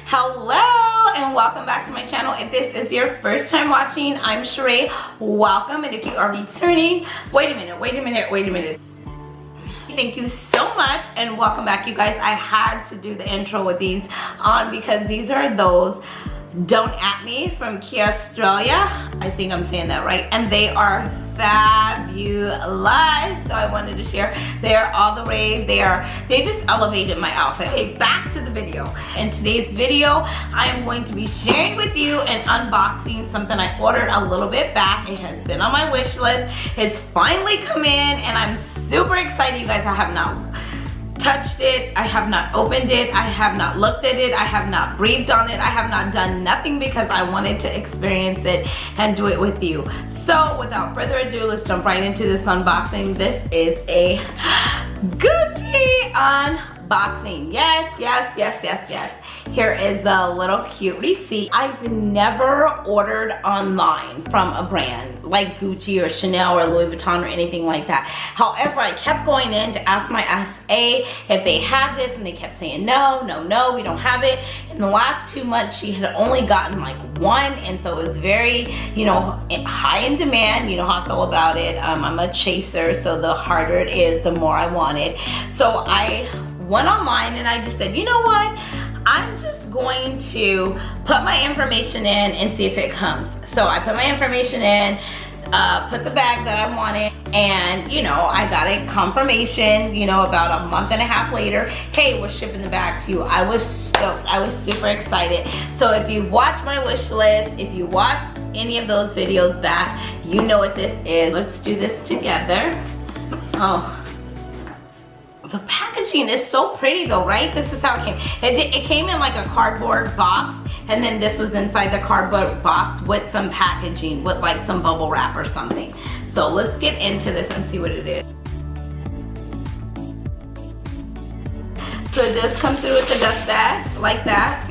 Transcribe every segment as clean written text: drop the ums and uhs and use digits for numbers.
Hello and welcome back to my channel. If this is your first time watching, I'm Sheree. Welcome, and if you are returning, wait a minute. Thank you so much and welcome back, you guys. I had to do the intro with these on because these are those Don't At Me from Kia Australia. I think I'm saying that right. And they are fabulous. So I wanted to share. They are all the rave. They just elevated my outfit. Okay, back to the video. In today's video, I am going to be sharing with you and unboxing something I ordered a little bit back. It has been on my wish list. It's finally come in and I'm super excited, you guys. I have not touched it, I have not opened it, I have not looked at it, I have not breathed on it, I have not done nothing because I wanted to experience it and do it with you. So without further ado, let's jump right into this unboxing. This is a Gucci unboxing. Yes. Here is the little cute receipt. I've never ordered online from a brand like Gucci or Chanel or Louis Vuitton or anything like that. However, I kept going in to ask my SA if they had this and they kept saying no, we don't have it. In the last 2 months, she had only gotten like one, and so it was very, high in demand. You know how I feel about it. I'm a chaser, so the harder it is, the more I want it. So I went online and I just said, you know what? I'm just going to put my information in and see if it comes. So I put my information in, put the bag that I wanted, and I got a confirmation, about a month and a half later, hey, we're shipping the bag to you. I was stoked. I was super excited. So if you've watched my wish list, if you watched any of those videos back, you know what this is. Let's do this together. Oh. The packaging is so pretty though, right? This is how it came. It came in like a cardboard box, and then this was inside the cardboard box with some packaging, with like some bubble wrap or something. So let's get into this and see what it is. So it does come through with the dust bag like that.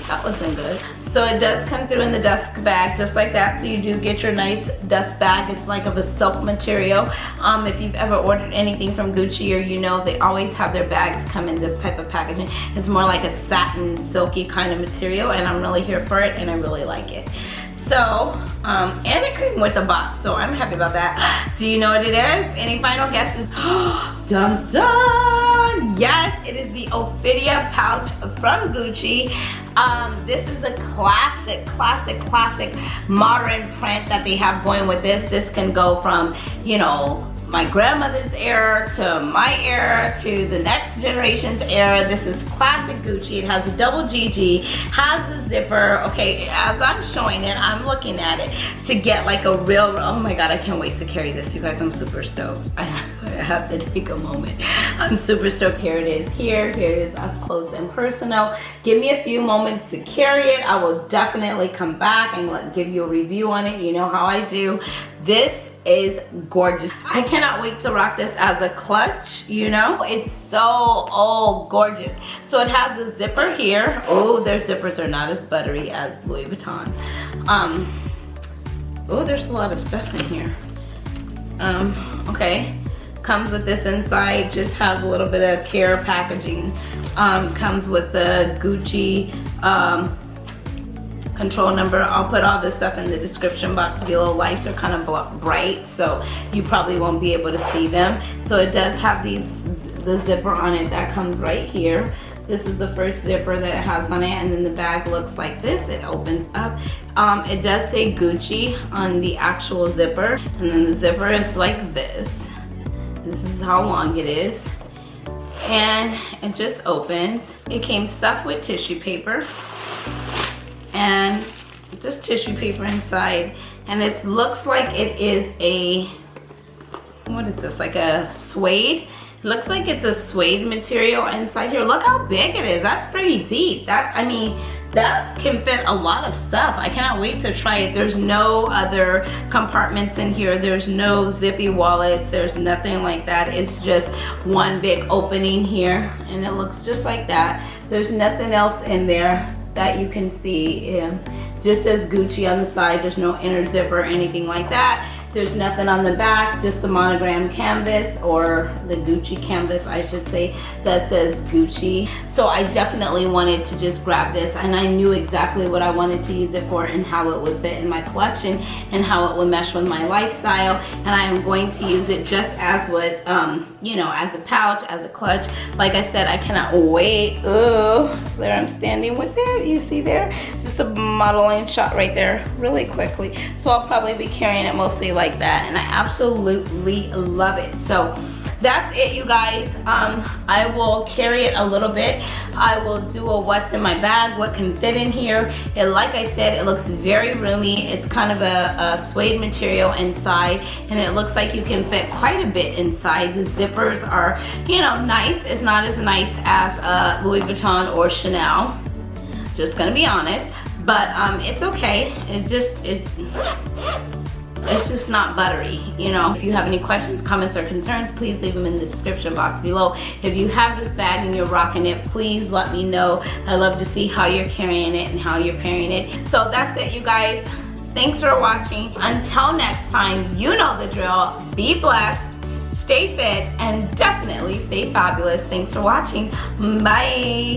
That wasn't good. So it does come through in the dust bag just like that. So you do get your nice dust bag. It's like of a silk material. If you've ever ordered anything from Gucci, or they always have their bags come in this type of packaging. It's more like a satin, silky kind of material, and I'm really here for it and I really like it. So, and it came with the box, so I'm happy about that. Do you know what it is? Any final guesses? Dun dun! Yes, it is the Ophidia pouch from Gucci. This is a classic modern print that they have going with this. This can go from, my grandmother's era to my era to the next generation's era. This is classic Gucci. It has a double GG, has a zipper. Okay, as I'm showing it, I'm looking at it to get like a real, oh my God, I can't wait to carry this, you guys. I'm super stoked. I have to take a moment. I'm super stoked. Here it is. Here it is up close and personal. Give me a few moments to carry it. I will definitely come back and give you a review on it. You know how I do. This is gorgeous. I cannot wait to rock this as a clutch. It's so gorgeous. So it has a zipper here. Oh, their zippers are not as buttery as Louis Vuitton. Oh, there's a lot of stuff in here. Okay, comes with this inside. Just has a little bit of care packaging. Comes with the Gucci control number. I'll put all this stuff in the description box. The little lights are kind of bright, so you probably won't be able to see them. So it does have the zipper on it that comes right here. This is the first zipper that it has on it, and then the bag looks like this. It opens up. It does say Gucci on the actual zipper, and then the zipper is like this. This is how long it is, and it just opens. It came stuffed with tissue paper, and just tissue paper inside, and it looks like it is a, what is this, like a suede? It looks like it's a suede material inside here. Look how big it is. That's pretty deep. That can fit a lot of stuff. I cannot wait to try it. There's no other compartments in here. There's no zippy wallets. There's nothing like that. It's just one big opening here, and it looks just like that. There's nothing else in there that you can see. Just says Gucci on the side. There's no inner zipper or anything like that. There's nothing on the back, just the monogram canvas, or the Gucci canvas I should say, that says Gucci. So I definitely wanted to just grab this, and I knew exactly what I wanted to use it for and how it would fit in my collection and how it would mesh with my lifestyle. And I am going to use it just as would, you know, as a pouch, as a clutch. Like I said, I cannot wait. Oh, there I'm standing with it. You see there? Just a modeling shot right there really quickly. So I'll probably be carrying it mostly like that, and I absolutely love it. So that's it, you guys. I will carry it a little bit. I will do a what's in my bag, what can fit in here. And like I said, it looks very roomy. It's kind of a suede material inside, and it looks like you can fit quite a bit inside. The zippers are, you know, nice. It's not as nice as Louis Vuitton or Chanel, just gonna be honest, but it's okay. It's just not buttery, you know. If you have any questions, comments, or concerns, please leave them in the description box below. If you have this bag and you're rocking it, please let me know. I love to see how you're carrying it and how you're pairing it. So that's it, you guys. Thanks for watching. Until next time, you know the drill. Be blessed, stay fit, and definitely stay fabulous. Thanks for watching. Bye.